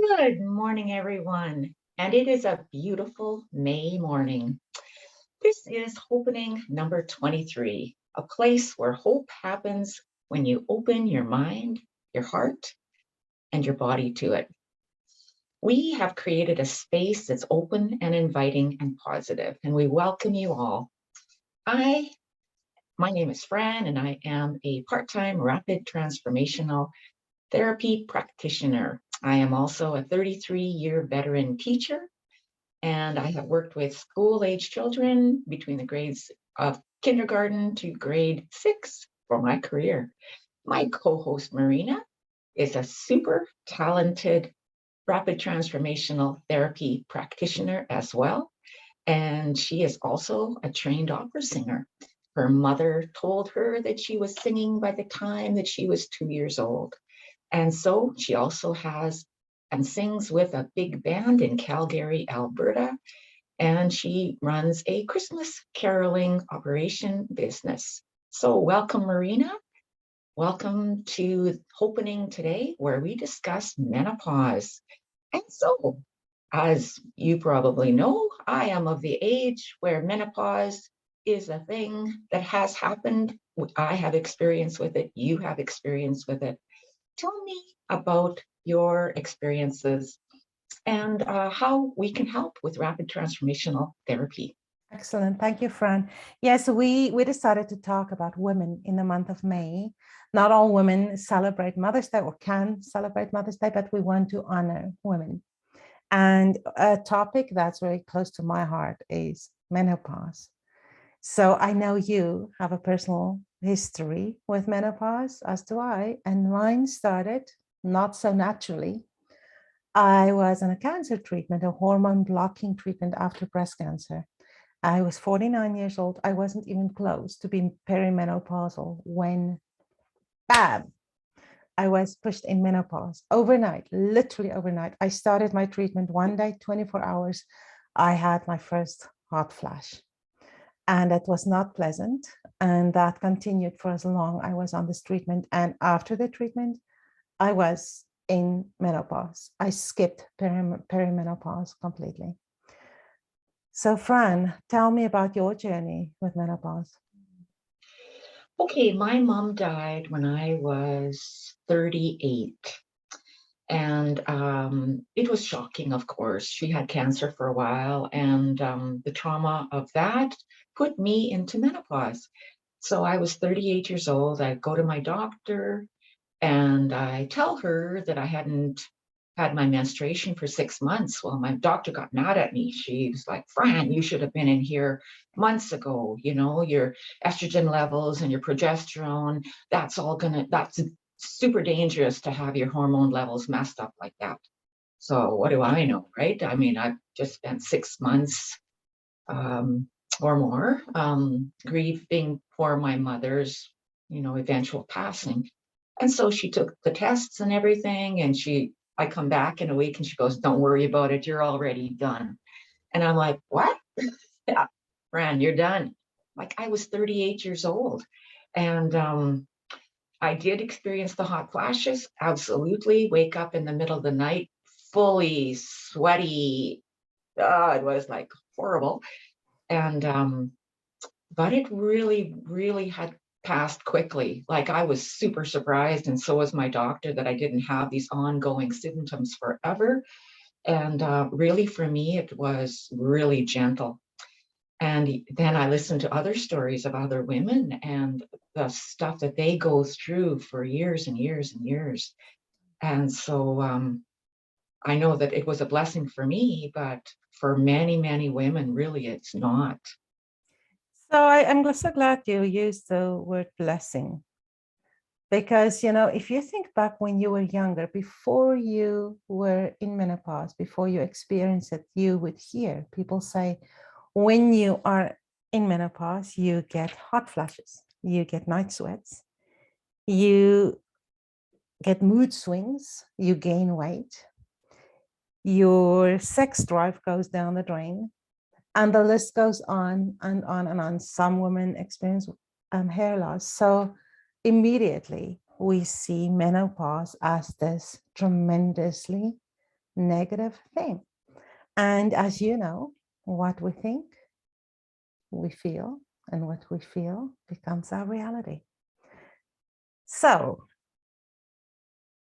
Good morning, everyone. And it is a beautiful May morning. This is Hopenning number 23, a place where hope happens when you open your mind, your heart, and your body to it. We have created a space that's open and inviting and positive, and we welcome you all. I My name is Fran, and I am a part-time rapid transformational therapy practitioner. I am also a 33-year veteran teacher, and I have worked with school-age children between the grades of kindergarten to grade 6 for my career. My co-host, Marina, is a super talented rapid transformational therapy practitioner as well, and she is also a trained opera singer. Her mother told her that she was singing by the time that she was 2 years old. And so she also has and sings with a big band in Calgary, Alberta, and she runs a Christmas caroling operation business. So welcome, Marina. Welcome to Hopenning today, where we discuss menopause. And so, as you probably know, I am of the age where menopause is a thing that has happened. I have experience with it. You have experience with it. Tell me about your experiences and how we can help with rapid transformational therapy. Excellent. Thank you, Fran. Yes, we decided to talk about women in the month of May. Not all women celebrate Mother's Day or can celebrate Mother's Day, but we want to honor women. And a topic that's very close to my heart is menopause. So I know you have a personal history with menopause, as do I, and mine started not so naturally. I was on a cancer treatment, a hormone blocking treatment after breast cancer. I was 49 years old. I wasn't even close to being perimenopausal when, bam, I was pushed in menopause overnight, literally overnight. I started my treatment one day, 24 hours. I had my first hot flash, and that was not pleasant. And that continued for as long I was on this treatment. And after the treatment, I was in menopause. I skipped perimenopause completely. So Fran, tell me about your journey with menopause. Okay, my mom died when I was 38. And it was shocking, of course. She had cancer for a while, and the trauma of that put me into menopause. So I was 38 years old. I go to my doctor and I tell her that I hadn't had my menstruation for 6 months. Well, my doctor got mad at me. She was like, Fran, you should have been in here months ago. You know, your estrogen levels and your progesterone, that's super dangerous to have your hormone levels messed up like that. So what do I know, right? I mean, I've just spent 6 months um, or more grieving for my mother's, eventual passing. And so she took the tests and everything, and I come back in a week and she goes, don't worry about it. You're already done. And I'm like, what? Yeah, Fran, you're done. Like I was 38 years old. And I did experience the hot flashes. Absolutely. Wake up in the middle of the night, fully sweaty. It was like horrible. And but it really, really had passed quickly. Like I was super surprised, and so was my doctor, that I didn't have these ongoing symptoms forever. And really, for me, it was really gentle. And then I listened to other stories of other women and the stuff that they go through for years and years and years. And so I know that it was a blessing for me, but for many, many women, really, it's not. So I'm so glad you used the word blessing, because, if you think back when you were younger, before you were in menopause, before you experienced it, you would hear people say, when you are in menopause, you get hot flashes, you get night sweats, you get mood swings, you gain weight, your sex drive goes down the drain, and the list goes on and on and on. Some women experience hair loss. So immediately we see menopause as this tremendously negative thing. And as you know, what we think, we feel, and what we feel becomes our reality. So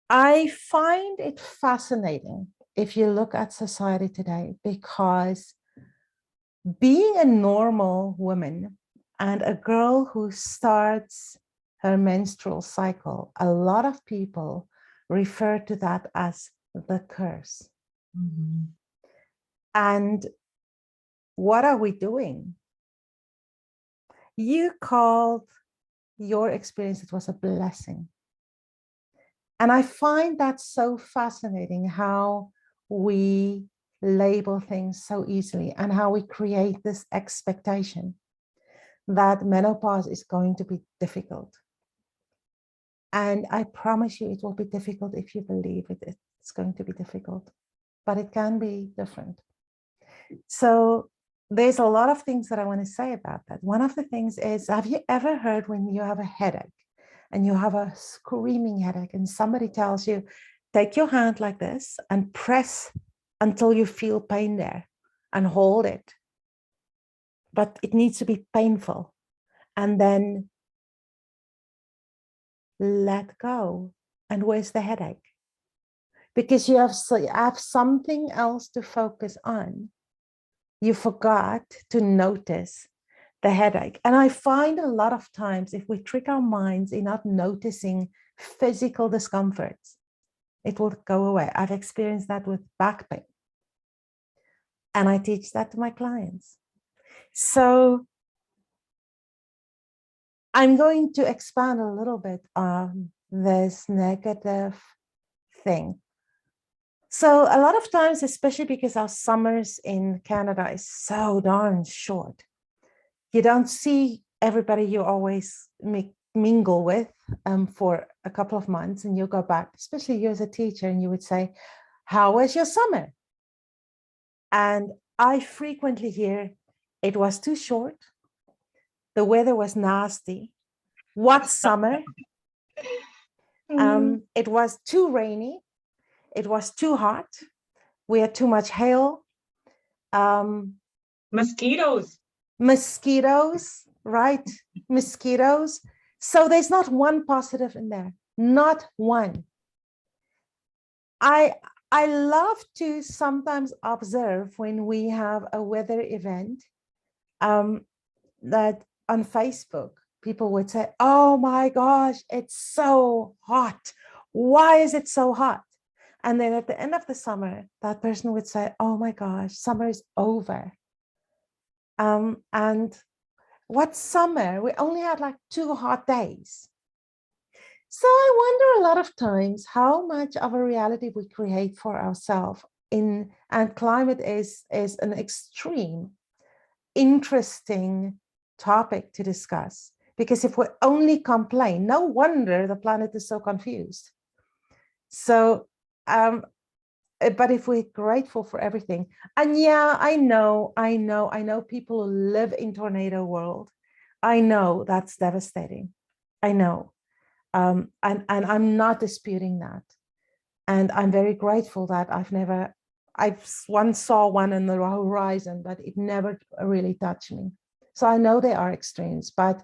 I find it fascinating if you look at society today, because being a normal woman and a girl who starts her menstrual cycle, a lot of people refer to that as the curse. Mhm. And what are we doing? You called your experience, it was a blessing. And I find that so fascinating, how we label things so easily and how we create this expectation that menopause is going to be difficult. And I promise you, it will be difficult if you believe it. It's going to be difficult, but it can be different. So there's a lot of things that I want to say about that. One of the things is, have you ever heard when you have a headache and you have a screaming headache and somebody tells you, take your hand like this and press until you feel pain there and hold it. But it needs to be painful. And then let go. And where's the headache? Because you have something else to focus on. You forgot to notice the headache. And I find a lot of times, if we trick our minds in not noticing physical discomforts, it will go away. I've experienced that with back pain. And I teach that to my clients. So I'm going to expand a little bit on this negative thing. So a lot of times, especially because our summers in Canada is so darn short, you don't see everybody you always mingle with for a couple of months, and you go back, especially you as a teacher, and you would say, how was your summer? And I frequently hear, it was too short. The weather was nasty. What summer? It was too rainy. It was too hot. We had too much hail. Mosquitoes. Mosquitoes, right? Mosquitoes. So there's not one positive in there, not one. I love to sometimes observe when we have a weather event that on Facebook, people would say, oh my gosh, it's so hot. Why is it so hot? And then at the end of the summer, that person would say, oh my gosh, summer is over. And what summer? We only had like 2 hot days. So I wonder a lot of times how much of a reality we create for ourselves in, and climate is an extreme, interesting topic to discuss, because if we only complain, no wonder the planet is so confused. So, but if we're grateful for everything, and yeah, I know people who live in tornado world. I know that's devastating. I know. And I'm not disputing that. And I'm very grateful that I once saw one in the horizon, but it never really touched me. So I know there are extremes, but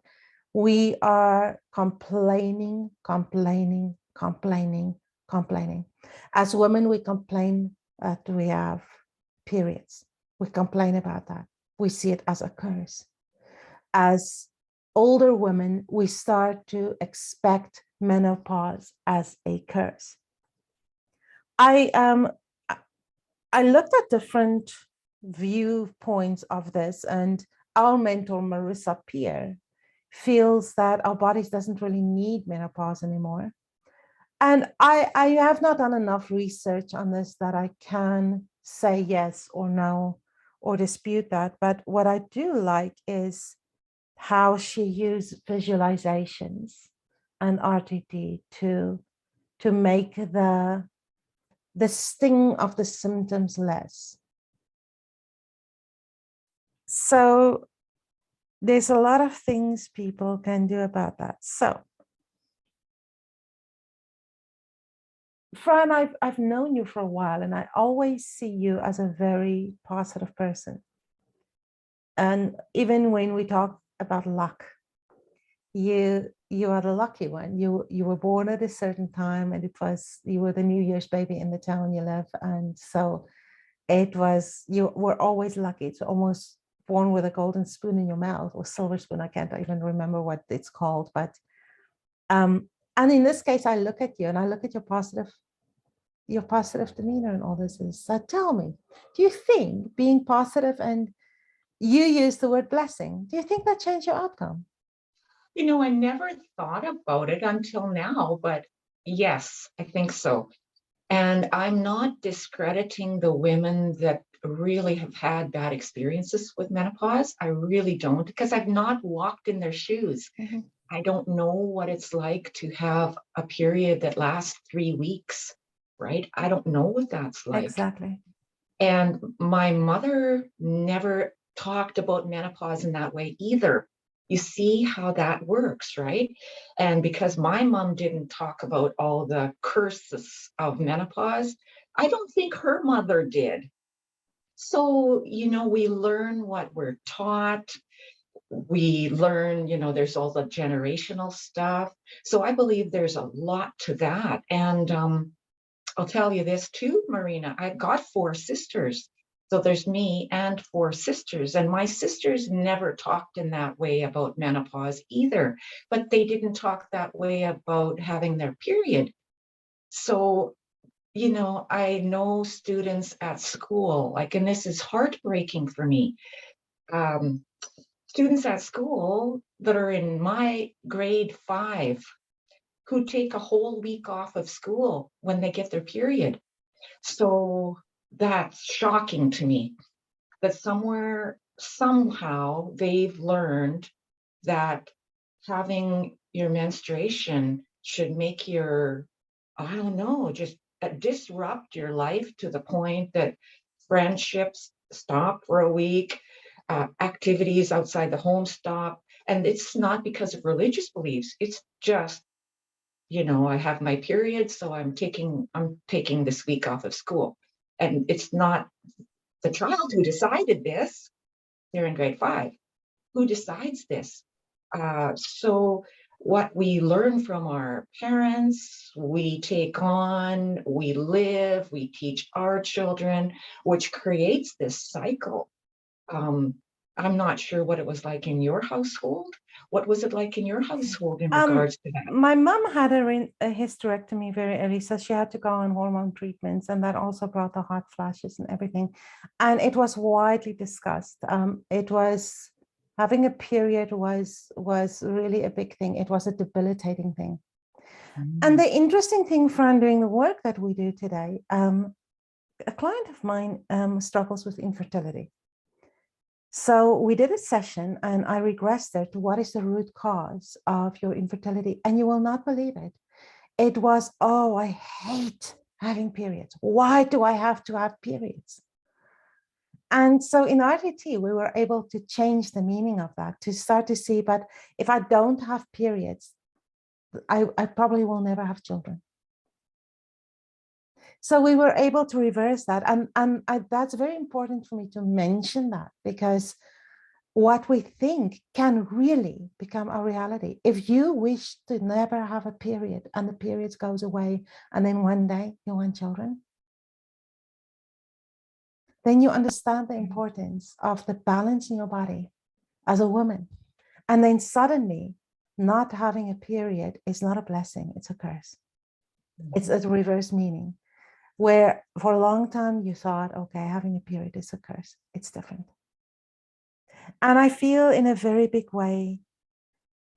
we are complaining. As women, we complain that we have periods. We complain about that. We see it as a curse. As older women, we start to expect menopause as a curse. I looked at different viewpoints of this, and our mentor Marissa Peer feels that our bodies doesn't really need menopause anymore. And I have not done enough research on this that I can say yes or no or dispute that. But what I do like is how she used visualizations and RTT to make the sting of the symptoms less. So there's a lot of things people can do about that. So Fran, I've known you for a while, and I always see you as a very positive person. And even when we talk about luck, you are the lucky one. You were born at a certain time, and you were the New Year's baby in the town you live, and so you were always lucky. It's almost born with a golden spoon in your mouth, or silver spoon. I can't even remember what it's called, but and in this case, I look at you and I look at your positive demeanor and all this is. So tell me, do you think being positive, and you use the word blessing, do you think that changed your outcome? I never thought about it until now, but yes, I think so. And I'm not discrediting the women that really have had bad experiences with menopause. I really don't, because I've not walked in their shoes. Mm-hmm. I don't know what it's like to have a period that lasts 3 weeks, right? I don't know what that's like. Exactly. And my mother never talked about menopause in that way either. You see how that works, right? And because my mom didn't talk about all the curses of menopause, I don't think her mother did. So, we learn what we're taught. We learn, there's all the generational stuff. So I believe there's a lot to that. And I'll tell you this too, Marina. I've got 4 sisters. So there's me and 4 sisters. And my sisters never talked in that way about menopause either, but they didn't talk that way about having their period. So, I know students at school, and this is heartbreaking for me. Um, Students at school that are in my grade 5 who take a whole week off of school when they get their period. So that's shocking to me that somehow, they've learned that having your menstruation should make I don't know, just disrupt your life to the point that friendships stop for a week, activities outside the home stop. And it's not because of religious beliefs. It's just, I have my period, so I'm taking this week off of school. And it's not the child who decided this. They're in grade 5. Who decides this? So what we learn from our parents, we take on, we live, we teach our children, which creates this cycle. Um, I'm not sure what it was like in your household. What was it like in your household in Um, regards to that? my mom had a hysterectomy very early, so she had to go on hormone treatments, and that also brought the hot flashes and everything. And it was widely discussed. It was having a period was really a big thing. It was a debilitating thing. And Mm. the interesting thing, Fran, doing the work that we do today, a client of mine struggles with infertility. So we did a session and I regressed her to what is the root cause of your infertility. And you will not believe it. It was, oh, I hate having periods. Why do I have to have periods? And so in RTT, we were able to change the meaning of that, to start to see, but if I don't have periods, I probably will never have children. So we were able to reverse that. And that's very important for me to mention that, because what we think can really become a reality. If you wish to never have a period and the period goes away, and then one day you want children, then you understand the importance of the balance in your body as a woman. And then suddenly not having a period is not a blessing, it's a curse. It's a reverse meaning, where for a long time you thought, okay, having a period is a curse. It's different. And I feel in a very big way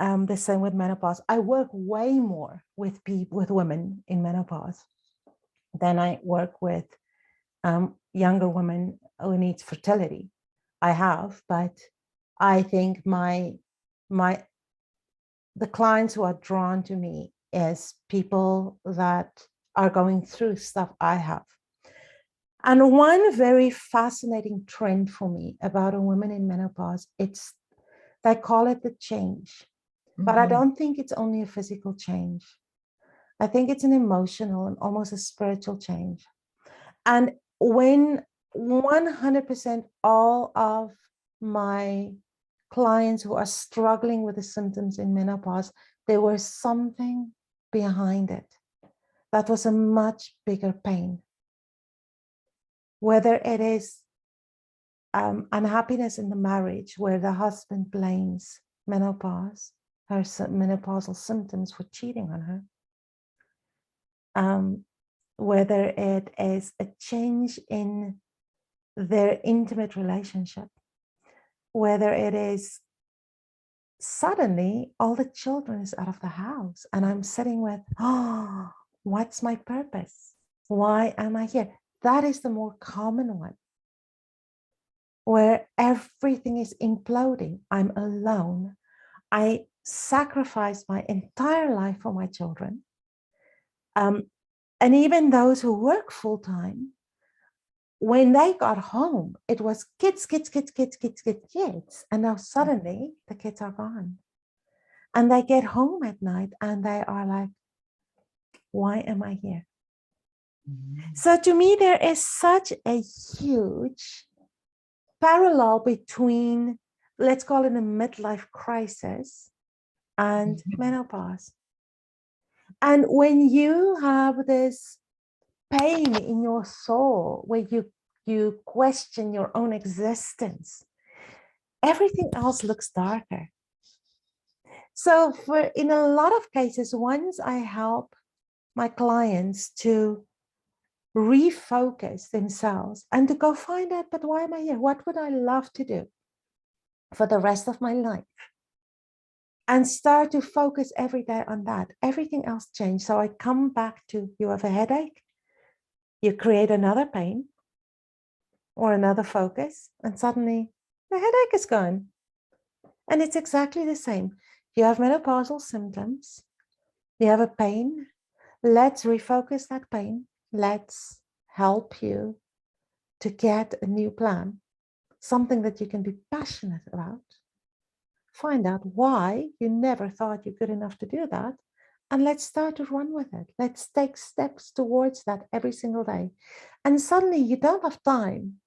the same with menopause. I work way more with women in menopause than I work with younger women who need fertility. I have, but I think the clients who are drawn to me is people that are going through stuff I have. And one very fascinating trend for me about a woman in menopause, they call it the change. But I Mhm. don't think it's only a physical change. I think it's an emotional and almost a spiritual change. And when 100% all of my clients who are struggling with the symptoms in menopause, there was something behind it that was a much bigger pain. Whether it is unhappiness in the marriage, where the husband blames menopause, her menopausal symptoms for cheating on her. Whether it is a change in their intimate relationship, whether it is suddenly all the children is out of the house and I'm sitting with, oh, what's my purpose? Why am I here? That is the more common one, where everything is imploding. I'm alone. I sacrificed my entire life for my children. And even those who work full time, when they got home, it was kids, kids, kids, kids, kids, kids, kids. And now suddenly the kids are gone. And they get home at night and they are like, why am I here? So to me, there is such a huge parallel between, let's call it a midlife crisis and menopause. And when you have this pain in your soul where you question your own existence, everything else looks darker. So in a lot of cases, once I help my clients to refocus themselves and to go find out, but why am I here? What would I love to do for the rest of my life? And start to focus every day on that. Everything else changed. So I come back to, you have a headache, you create another pain or another focus, and suddenly the headache is gone. And it's exactly the same. You have menopausal symptoms, you have a pain. Let's refocus that pain. Let's help you to get a new plan, something that you can be passionate about. Find out why you never thought you're good enough to do that. And let's start to run with it. Let's take steps towards that every single day. And suddenly you don't have time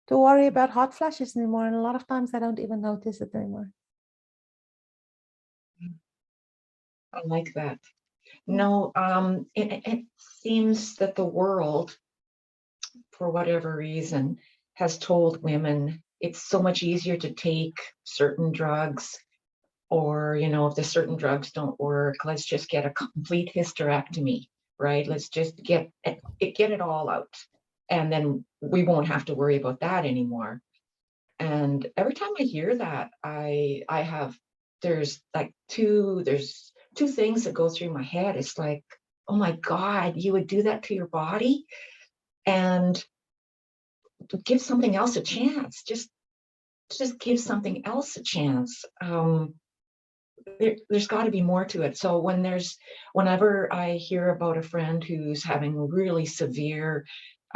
to worry about hot flashes anymore. And a lot of times I don't even notice it anymore. I like that. No, it seems that the world, for whatever reason, has told women it's so much easier to take certain drugs, or, if the certain drugs don't work, let's just get a complete hysterectomy, right? Let's just get it all out. And then we won't have to worry about that anymore. And every time I hear that, there's two things that go through my head. It's like, oh my God, you would do that to your body and give something else a chance. Just give something else a chance. There's got to be more to it. So whenever I hear about a friend who's having really severe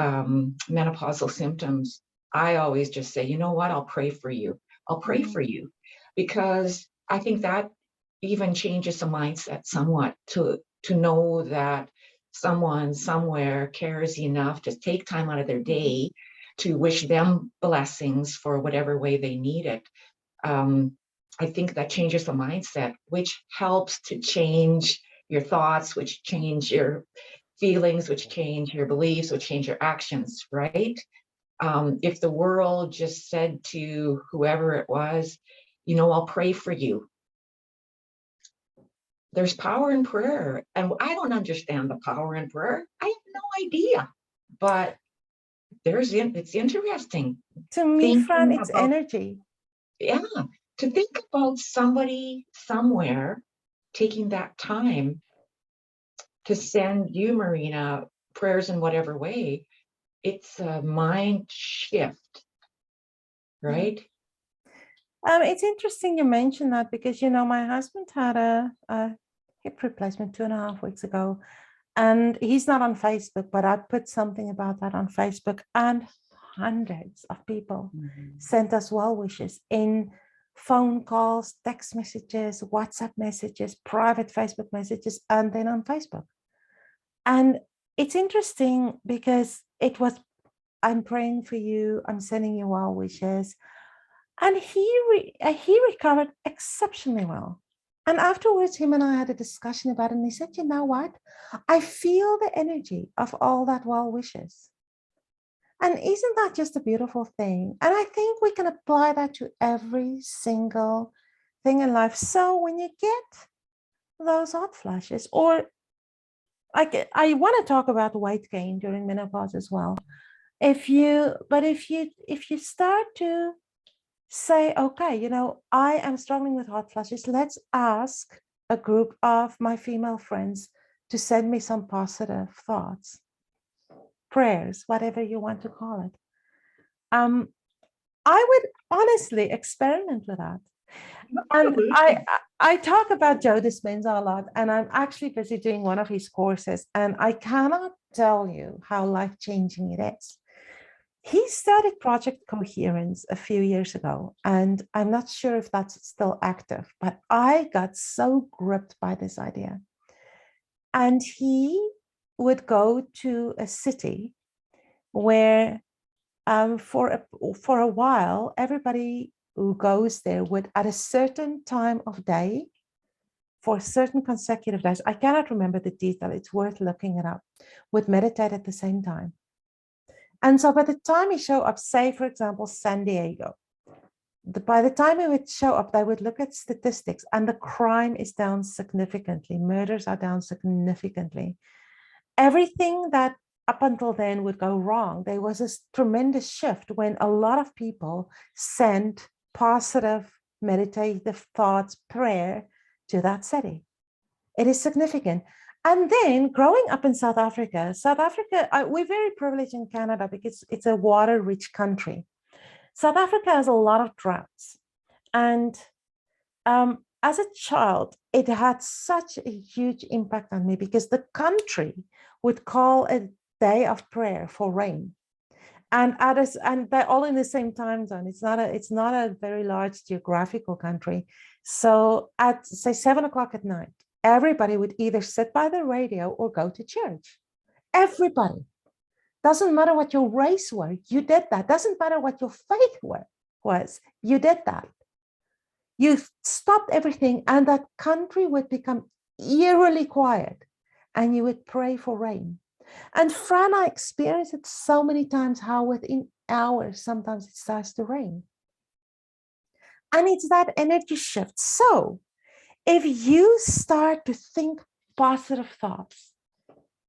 menopausal symptoms, I always just say, you know what, I'll pray for you. I'll pray for you, because I think that even changes the mindset somewhat to know that someone somewhere cares enough to take time out of their day to wish them blessings for whatever way they need it. I think that changes the mindset, which helps to change your thoughts, which change your feelings, which change your beliefs, which change your actions, right? If the world just said to whoever it was, I'll pray for you. There's power in prayer. And I don't understand the power in prayer. I have no idea. But it's interesting. To me, Fran, Thinking it's about, energy. yeah, to think about somebody somewhere taking that time to send you, Marina, prayers in whatever way, it's a mind shift, right? It's interesting you mentioned that because, my husband had a hip replacement 2.5 weeks ago, and he's not on Facebook, but I put something about that on Facebook, and hundreds of people sent us well wishes in phone calls, text messages, WhatsApp messages, private Facebook messages, and then on Facebook. And it's interesting because it was, I'm praying for you, I'm sending you well wishes. And he recovered exceptionally well. And afterwards, him and I had a discussion about it. And he said, you know what? I feel the energy of all that well wishes. And isn't that just a beautiful thing? And I think we can apply that to every single thing in life. So when you get those hot flashes, or I want to talk about weight gain during menopause as well. If you start to say, okay, you know, I am struggling with hot flashes. Let's ask a group of my female friends to send me some positive thoughts, prayers, whatever you want to call it. I would honestly experiment with that. And Absolutely. I talk about Joe Dispenza a lot, and I'm actually busy doing one of his courses, and I cannot tell you how life-changing it is. He started Project Coherence a few years ago, and I'm not sure if that's still active, but I got so gripped by this idea. And he would go to a city where for a while, everybody who goes there would, at a certain time of day, for certain consecutive days, I cannot remember the detail, it's worth looking it up, would meditate at the same time. And so by the time he showed up, say, for example, San Diego, by the time he would show up, they would look at statistics, and the crime is down significantly. Murders are down significantly. Everything that up until then would go wrong, there was this tremendous shift when a lot of people sent positive, meditative thoughts, prayer to that city. It is significant. And then growing up in South Africa, we're very privileged in Canada because it's a water-rich country. South Africa has a lot of droughts. And as a child, it had such a huge impact on me because the country would call a day of prayer for rain. And they're all in the same time zone. It's not a very large geographical country. So at say 7 o'clock at night, everybody would either sit by the radio or go to church. Everybody. Doesn't matter what your race were, you did that. Doesn't matter what your faith was, you did that. You stopped everything, and that country would become eerily quiet, and you would pray for rain. And Fran, I experienced it so many times how within hours, sometimes it starts to rain. And it's that energy shift. So if you start to think positive thoughts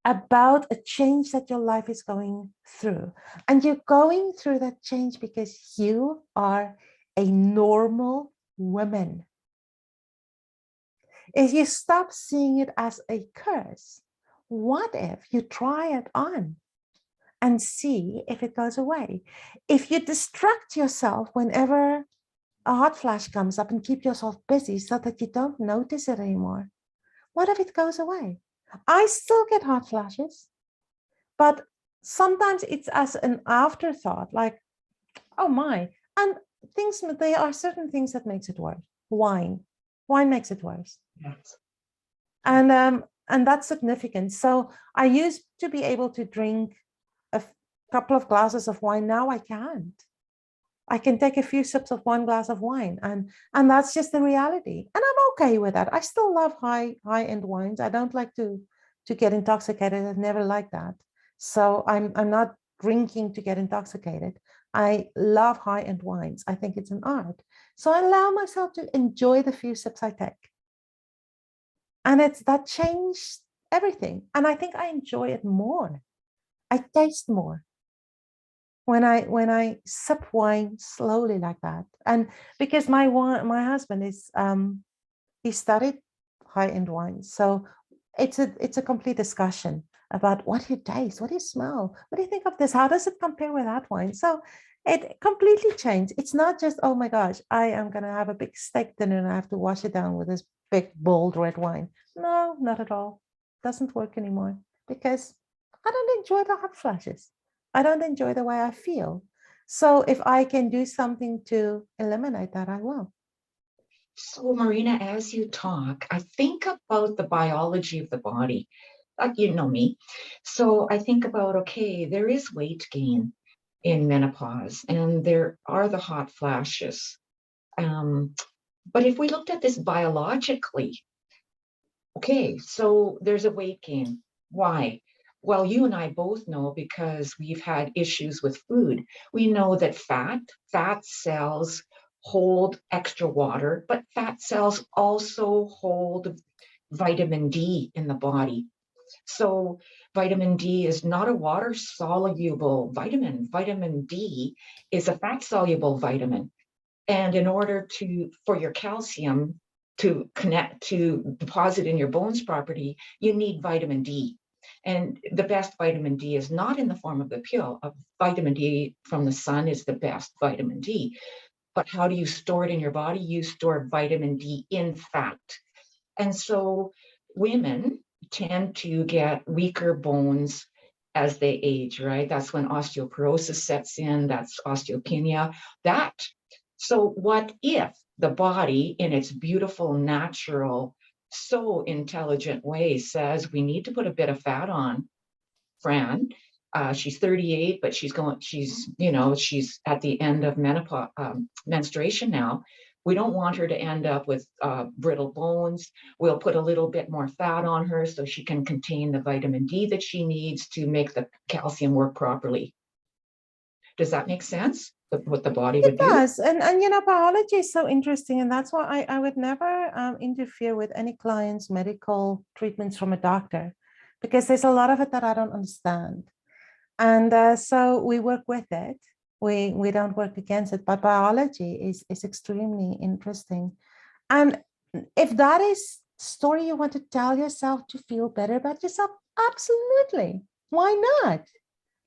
about a change that your life is going through, and you're going through that change because you are a normal woman, if you stop seeing it as a curse, what if you try it on and see if it goes away? If you distract yourself whenever a hot flash comes up and keep yourself busy so that you don't notice it anymore, what if it goes away? I still get hot flashes, but sometimes it's as an afterthought, like, oh my. And there are certain things that makes it worse. Wine makes it worse. Yes. And that's significant. So I used to be able to drink a couple of glasses of wine. Now I can't. I can take a few sips of one glass of wine, and that's just the reality. And I'm okay with that. I still love high-end wines. I don't like to get intoxicated. I've never liked that. So I'm not drinking to get intoxicated. I love high-end wines. I think it's an art. So I allow myself to enjoy the few sips I take. And that changed everything. And I think I enjoy it more. I taste more when I sip wine slowly like that. And because my husband is he studied high-end wine, so it's a complete discussion about what do you taste, what do you smell, what do you think of this, how does it compare with that wine. So it completely changed. It's not just, oh my gosh, I am going to have a big steak dinner and I have to wash it down with this big bold red wine. No, not at all. Doesn't work anymore because I don't enjoy the hot flashes. I don't enjoy the way I feel. So if I can do something to eliminate that, I will. So, Marina, as you talk, I think about the biology of the body. You know me. So I think about, okay, there is weight gain in menopause and there are the hot flashes. Um, but if we looked at this biologically, okay, so there's a weight gain. Why? Well, you and I both know because we've had issues with food. We know that fat cells hold extra water, but fat cells also hold vitamin D in the body. So vitamin D is not a water soluble vitamin. Vitamin D is a fat soluble vitamin. And in order for your calcium to connect to deposit in your bones properly, you need vitamin D. And the best vitamin D is not in the form of the pill. Vitamin D from the sun is the best vitamin D. But how do you store it in your body? You store vitamin D in fat. And so women tend to get weaker bones as they age, right? That's when osteoporosis sets in, that's osteopenia. That. So, what if the body, in its beautiful, natural, so intelligent way, says we need to put a bit of fat on Fran? She's 38, but she's at the end of menopause, menstruation now. We don't want her to end up with brittle bones. We'll put a little bit more fat on her so she can contain the vitamin D that she needs to make the calcium work properly. Does that make sense? What the body It would do? does. And biology is so interesting. And that's why I would never interfere with any client's medical treatments from a doctor, because there's a lot of it that I don't understand. And so we work with it. We don't work against it, but biology is extremely interesting. And if that is story you want to tell yourself to feel better about yourself, absolutely. Why not?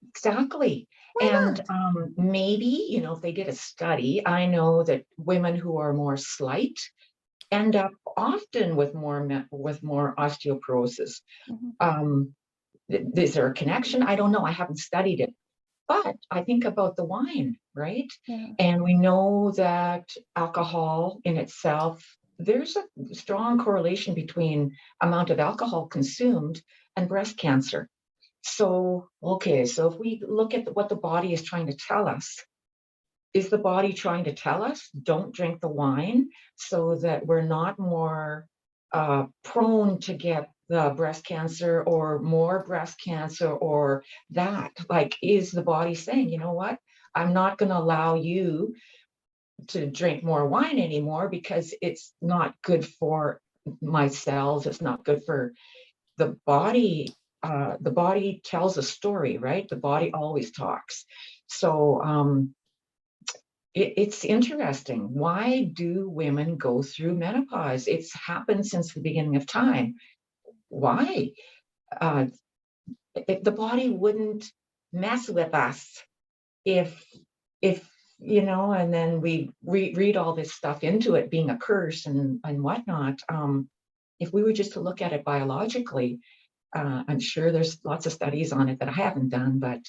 Exactly. Why And not? maybe, if they did a study, I know that women who are more slight end up often with more osteoporosis. Mhm. Um, is there a connection? I don't know. I haven't studied it. But I think about the wine, right? Yeah. And we know that alcohol in itself, there's a strong correlation between amount of alcohol consumed and breast cancer. So, okay, so if we look at what the body is trying to tell us, is the body trying to tell us don't drink the wine so that we're not more prone to get the breast cancer or more breast cancer or that? Like, is the body saying, you know what? I'm not going to allow you to drink more wine anymore because it's not good for my cells. It's not good for the body. The body tells a story, right? The body always talks. So, it's interesting. Why do women go through menopause? It's happened since the beginning of time. Why? Uh, the body wouldn't mess with us if, and then we read all this stuff into it being a curse and whatnot. If we were just to look at it biologically, I'm sure there's lots of studies on it that I haven't done, but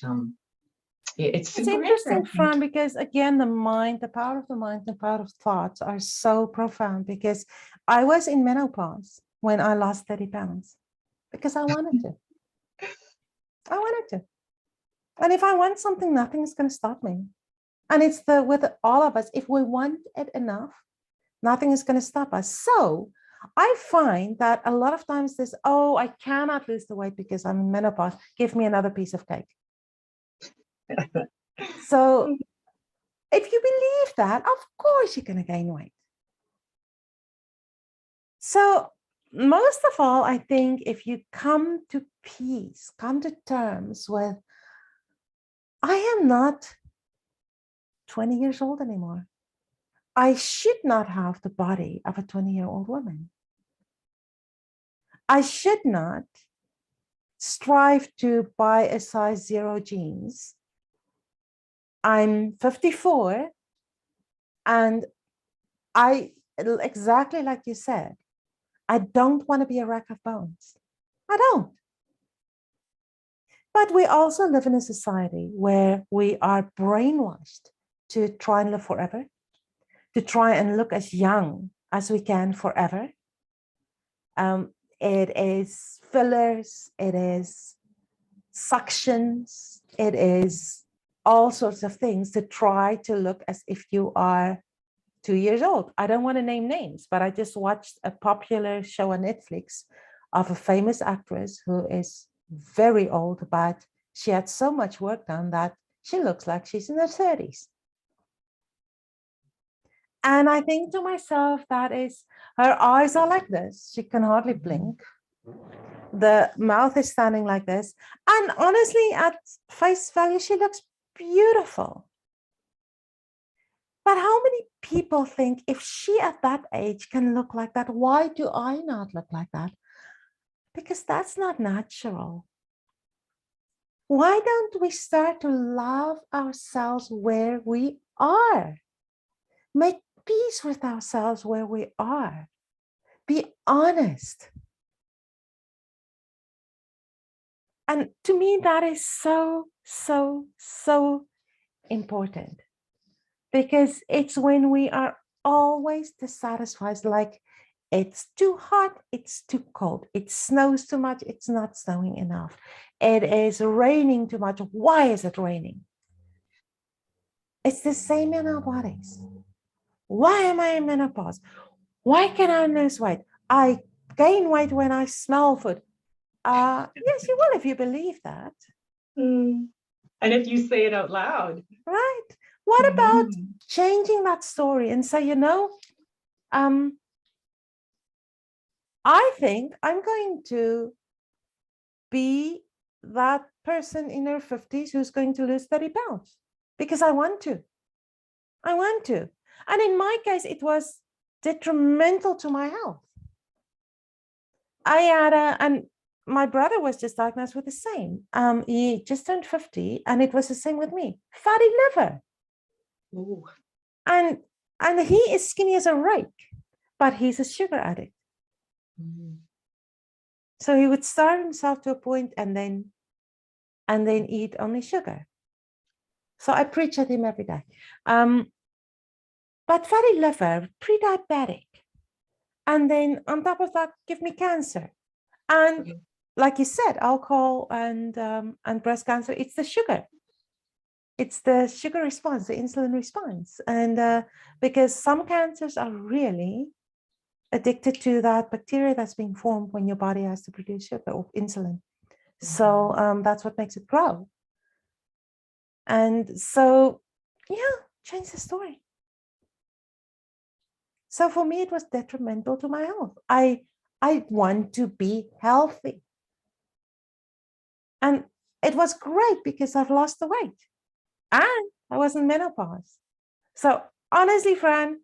it's It's super interesting, interesting. Fran, because again, the mind, the power of the mind, the power of thoughts are so profound. Because I was in menopause when I lost 30 pounds because I wanted to. I wanted to. And if I want something, nothing is going to stop me. And it's with all of us, if we want it enough, nothing is going to stop us. So I find that a lot of times this, oh, I cannot lose the weight because I'm in menopause. Give me another piece of cake. So if you believe that, of course you're going to gain weight. So most of all, I think if you come to peace, come to terms with, I am not 20 years old anymore. I should not have the body of a 20-year-old woman. I should not strive to buy a size 0 jeans. I'm 54 and exactly like you said, I don't want to be a rack of bones. I don't. But we also live in a society where we are brainwashed to try and live forever, to try and look as young as we can forever. it is fillers, it is suctions, it is all sorts of things to try to look as if you are 2 years old. I don't want to name names, but I just watched a popular show on Netflix of a famous actress who is very old, but she had so much work done that she looks like she's in her 30s. And I think to myself, that is, her eyes are like this. She can hardly blink. The mouth is standing like this. And honestly, at face value, she looks beautiful. But how many people think if she at that age can look like that, why do I not look like that? Because that's not natural. Why don't we start to love ourselves where we are? Make peace with ourselves where we are. Be honest. And to me, that is so, so, so important. Because it's when we are always dissatisfied, like it's too hot, it's too cold, it snows too much, it's not snowing enough, it is raining too much, why is it raining? It's the same in our bodies. Why am I in menopause? Why can I lose weight? I gain weight when I smell food. Yes, you will if you believe that. And if you say it out loud. Right. What about changing that story and say, I think I'm going to be that person in her 50s who's going to lose 30 pounds because I want to. I want to. And in my case, it was detrimental to my health. And my brother was just diagnosed with the same. He just turned 50, and it was the same with me. Fatty liver. Ooh. And he is skinny as a rake, but he's a sugar addict. So he would starve himself to a point and then eat only sugar. So I preach at him every day. But fatty liver, pre-diabetic. And then on top of that, give me cancer. And like you said, alcohol and breast cancer, it's the sugar. It's the sugar response, the insulin response. And because some cancers are really addicted to that bacteria that's being formed when your body has to produce sugar or insulin. So that's what makes it grow. And so, yeah, change the story. So for me, it was detrimental to my health. I want to be healthy. And it was great because I've lost the weight and I was in menopause. So honestly, Fran,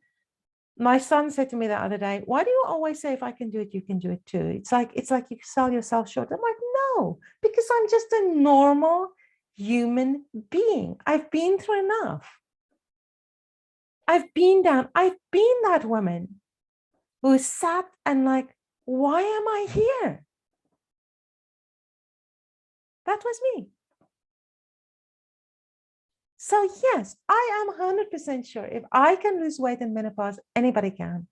my son said to me the other day, why do you always say if I can do it, you can do it too? It's like you sell yourself short. I'm like, no, because I'm just a normal human being. I've been through enough. I've been down. I've been that woman who sat and like, why am I here? That was me. So yes, I am 100% sure if I can lose weight in menopause, anybody can.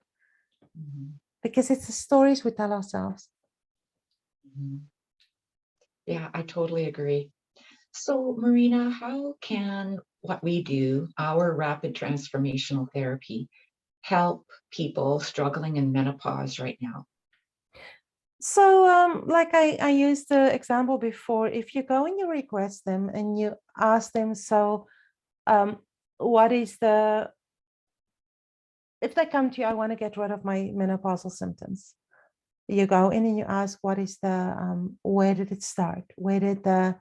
Because it's the stories we tell ourselves. Yeah, I totally agree. So, Marina, how can what we do, our rapid transformational therapy, help people struggling in menopause right now? So like I used the example before, if you go and you request them and you ask them, so what is the, if they come to you, I want to get rid of my menopausal symptoms. You go in and you ask, what is the, where did it start? Where did the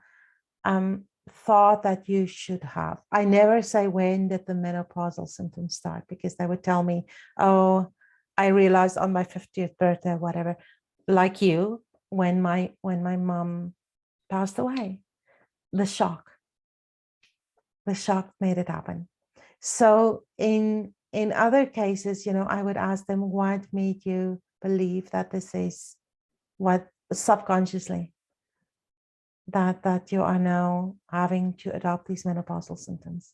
thought that you should have? I never say when did the menopausal symptoms start, because they would tell me, oh, I realized on my 50th birthday, whatever, like you, when my mom passed away, the shock made it happen. So in other cases, I would ask them, what made you believe that this is what subconsciously that you are now having to adopt these menopausal symptoms?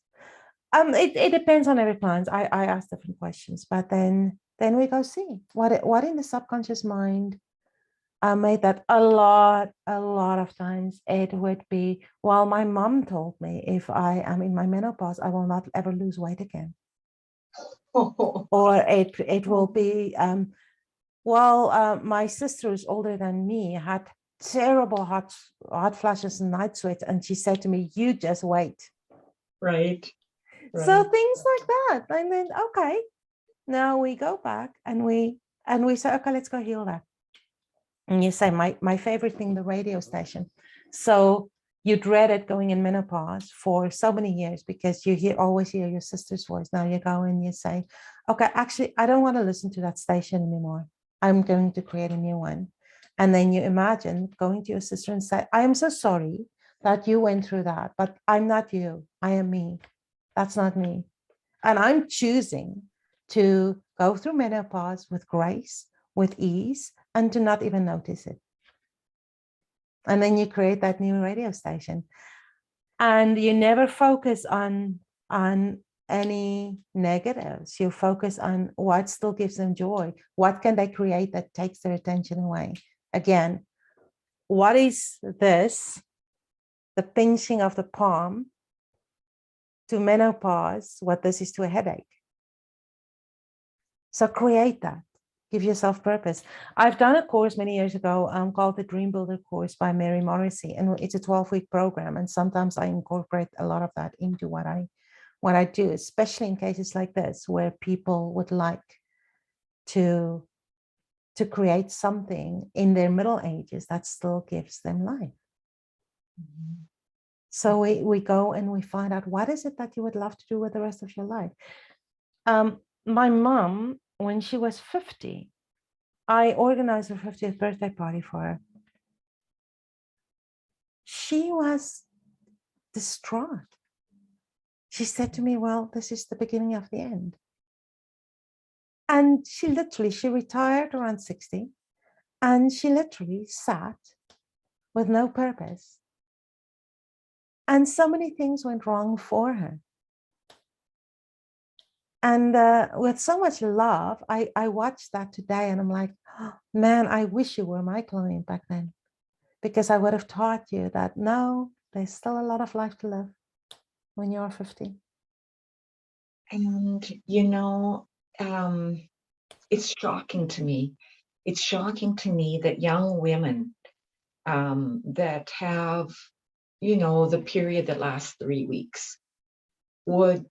It depends on every client. I ask different questions, but then we go see what in the subconscious mind I made that a lot of times. It would be, well, my mom told me if I am in my menopause, I will not ever lose weight again. Oh, Or it will be, my sister who's older than me had terrible hot flashes and night sweats. And she said to me, you just wait. right, So right. things like that. And then, okay, now we go back and we say, okay, let's go heal that. And you say, my favorite thing, the radio station. So you dreaded going in menopause for so many years because you always hear your sister's voice. Now you go and you say, okay, actually, I don't want to listen to that station anymore. I'm going to create a new one. And then you imagine going to your sister and say, I am so sorry that you went through that, but I'm not you. I am me. That's not me. And I'm choosing to go through menopause with grace, with ease, and to not even notice it. And then you create that new radio station. And you never focus on any negatives. You focus on what still gives them joy. What can they create that takes their attention away? Again, what is this? The pinching of the palm to menopause, what this is to a headache. So create that. Give yourself purpose. I've done a course many years ago called the Dream Builder course by Mary Morrissey, and it's a 12-week program. And sometimes I incorporate a lot of that into what I do, especially in cases like this where people would like to create something in their middle ages that still gives them life. Mhm. So we go and we find out, what is it that you would love to do with the rest of your life? My mom, when she was 50, I organized her 50th birthday party for her. She was distraught. She said to me, well, this is the beginning of the end. And she retired around 60, and she literally sat with no purpose. And so many things went wrong for her. And with so much love, I watched that today and I'm like, oh, man, I wish you were my client back then, because I would have taught you that no, there's still a lot of life to live when you're 50. And, it's shocking to me. It's shocking to me that young women that have, the period that lasts 3 weeks would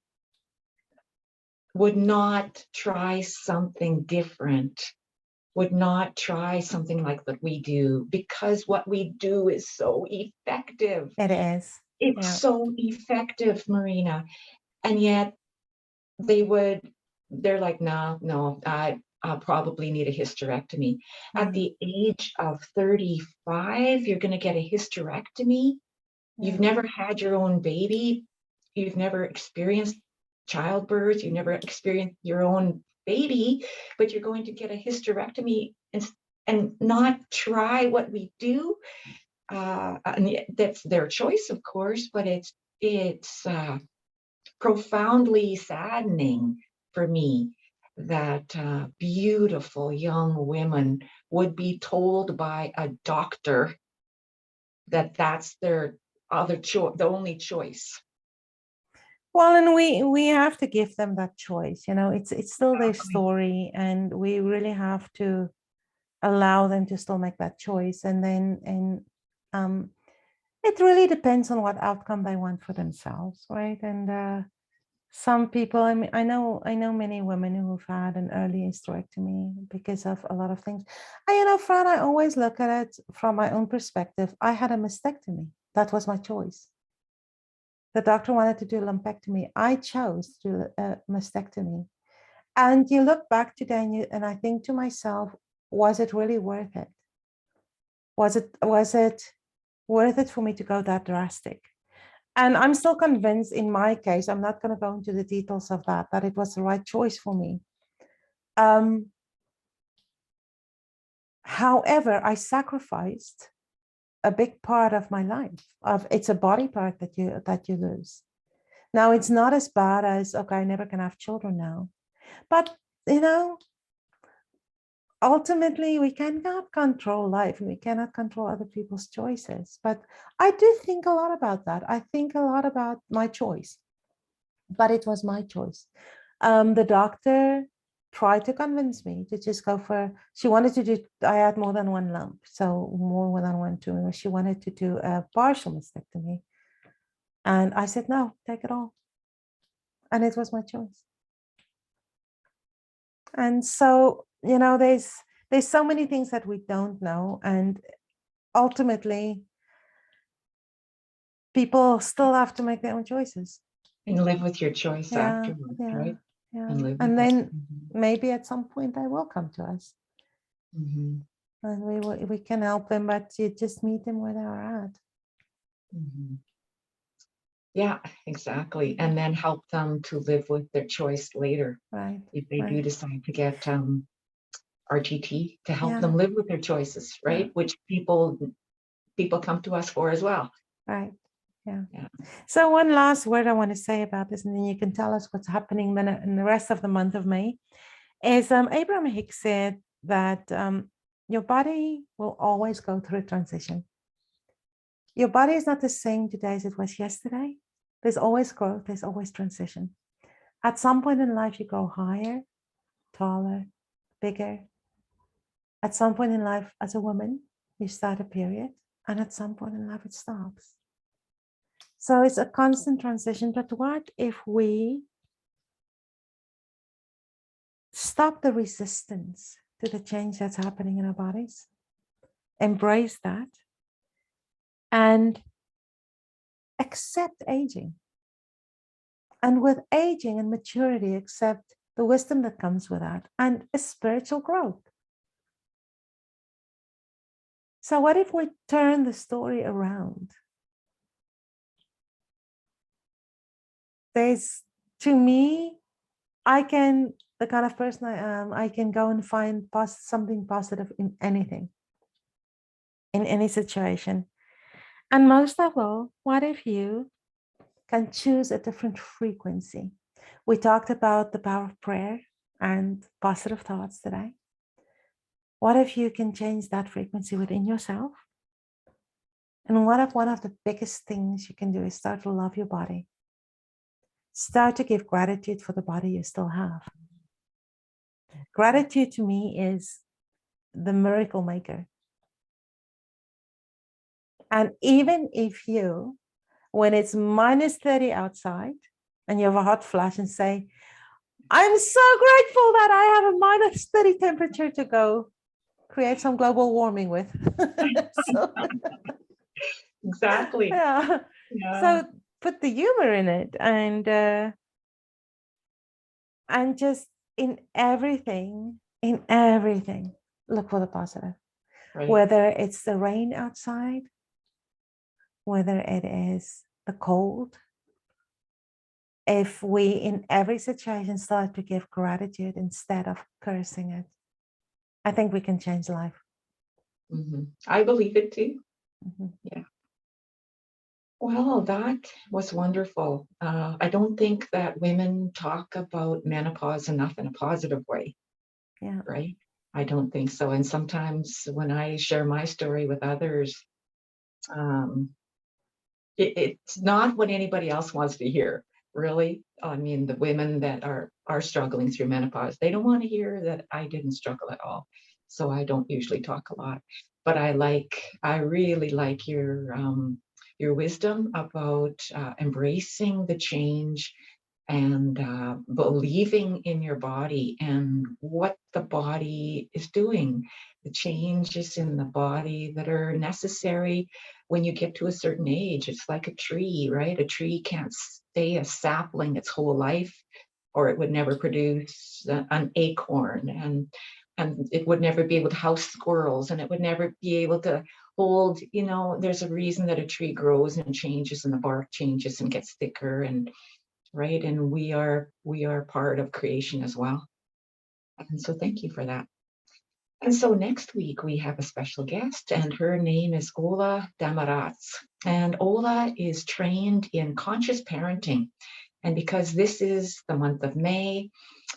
not try something different, would not try something like that we do, because what we do is so effective. It is. It's Yeah. so effective, Marina. And yet they're like, no, I'll probably need a hysterectomy. At the age of 35, you're going to get a hysterectomy. You've never had your own baby. You've never experienced childbirth. You've never experienced your own baby, but you're going to get a hysterectomy and not try what we do. And that's their choice, of course, but it's profoundly saddening for me that beautiful young women would be told by a doctor that that's their other choice, the only choice. Well, and we have to give them that choice. It's still their story, and we really have to allow them to still make that choice. And it really depends on what outcome they want for themselves, right? And some people, I mean, I know many women who've had an early hysterectomy because of a lot of things. And Fran, I always look at it from my own perspective. I had a mastectomy. That was my choice. The doctor wanted to do a lumpectomy. I chose to do a mastectomy. And you look back today and I think to myself, was it really worth it? Was it worth it for me to go that drastic? And I'm still convinced in my case, I'm not going to go into the details of that it was the right choice for me. However, I sacrificed a big part of my life. It's a body part that you lose. Now, it's not as bad as, okay, I never can have children now. But, ultimately we cannot control life and we cannot control other people's choices. But I do think a lot about that. I think a lot about my choice, but it was my choice. The doctor tried to convince me to just go for, she wanted to do, I had more than one lump, so more than one tumor. She wanted to do a partial mastectomy. And I said, no, take it all. And it was my choice. And so, there's so many things that we don't know. And ultimately, people still have to make their own choices. And live with your choice Yeah, afterwards, yeah, right? yeah. And live And with it. then maybe at some point they will come to us. Mhm. And we can help them, but you just meet them where they are at. Mhm. Yeah, exactly. And then help them to live with their choice later. Right. If they do Right. decide to get RTT, to help Yeah. them live with their choices, Yeah. right? Which people come to us for as well. Right. Yeah. Yeah. So one last word I want to say about this, and then you can tell us what's happening then in the rest of the month of May, is Abraham Hicks said that your body will always go through a transition. Your body is not the same today as it was yesterday. There's always growth, there's always transition. At some point in life, you go higher, taller, bigger. At some point in life, as a woman, you start a period, and at some point in life, it stops. So it's a constant transition. But what if we stop the resistance to the change that's happening in our bodies, embrace that, and accept aging? And with aging and maturity, accept the wisdom that comes with that and a spiritual growth. So, what if we turn the story around? There's, to me, the kind of person I am, I can go and find something positive in anything, in any situation. And most of all, what if you can choose a different frequency? We talked about the power of prayer and positive thoughts today. What if you can change that frequency within yourself? And what if one of the biggest things you can do is start to love your body? Start to give gratitude for the body you still have. Gratitude to me is the miracle maker. And even if you, when it's minus 30 outside and you have a hot flash and say, I'm so grateful that I have a minus 30 temperature to go create some global warming with. So, Exactly. yeah. Yeah. So put the humor in it and just in everything, look for the positive. Right. Whether it's the rain outside, whether it is the cold, if we in every situation start to give gratitude instead of cursing it, I think we can change life. I believe it too. Mhm. Yeah. Well, that was wonderful. I don't think that women talk about menopause enough in a positive way, Yeah. right? I don't think so. And sometimes when I share my story with others, um, it's not what anybody else wants to hear, really. I mean, the women that are struggling through menopause, they don't want to hear that I didn't struggle at all. So I don't usually talk a lot. But I really like your wisdom about embracing the change and believing in your body and what the body is doing, the changes in the body that are necessary when you get to a certain age. It's like a tree, right? A tree can't stay a sapling its whole life, or it would never produce an acorn, and it would never be able to house squirrels, and it would never be able to hold, there's a reason that a tree grows and changes and the bark changes and gets thicker, and right, and we are part of creation as well. And so thank you for that. And so next week we have a special guest, and her name is Ola Damarats. And Ola is trained in conscious parenting. And because this is the month of May,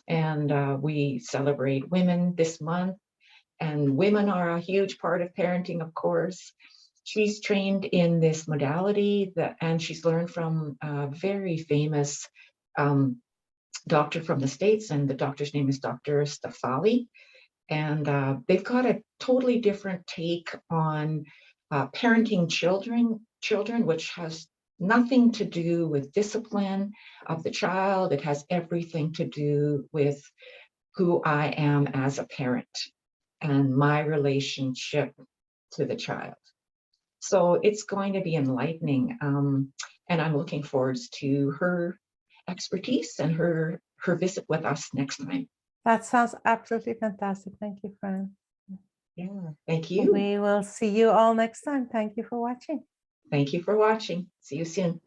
and we celebrate women this month, and women are a huge part of parenting, of course. She's trained in this modality and she's learned from a very famous doctor from the States, and the doctor's name is Dr. Stafali. And they've got a totally different take on parenting children, which has nothing to do with discipline of the child. It has everything to do with who I am as a parent and my relationship to the child. So it's going to be enlightening, and I'm looking forward to her expertise and her visit with us next time. That sounds absolutely fantastic. Thank you, Fran. Yeah, thank you. We will see you all next time. Thank you for watching. Thank you for watching. See you soon.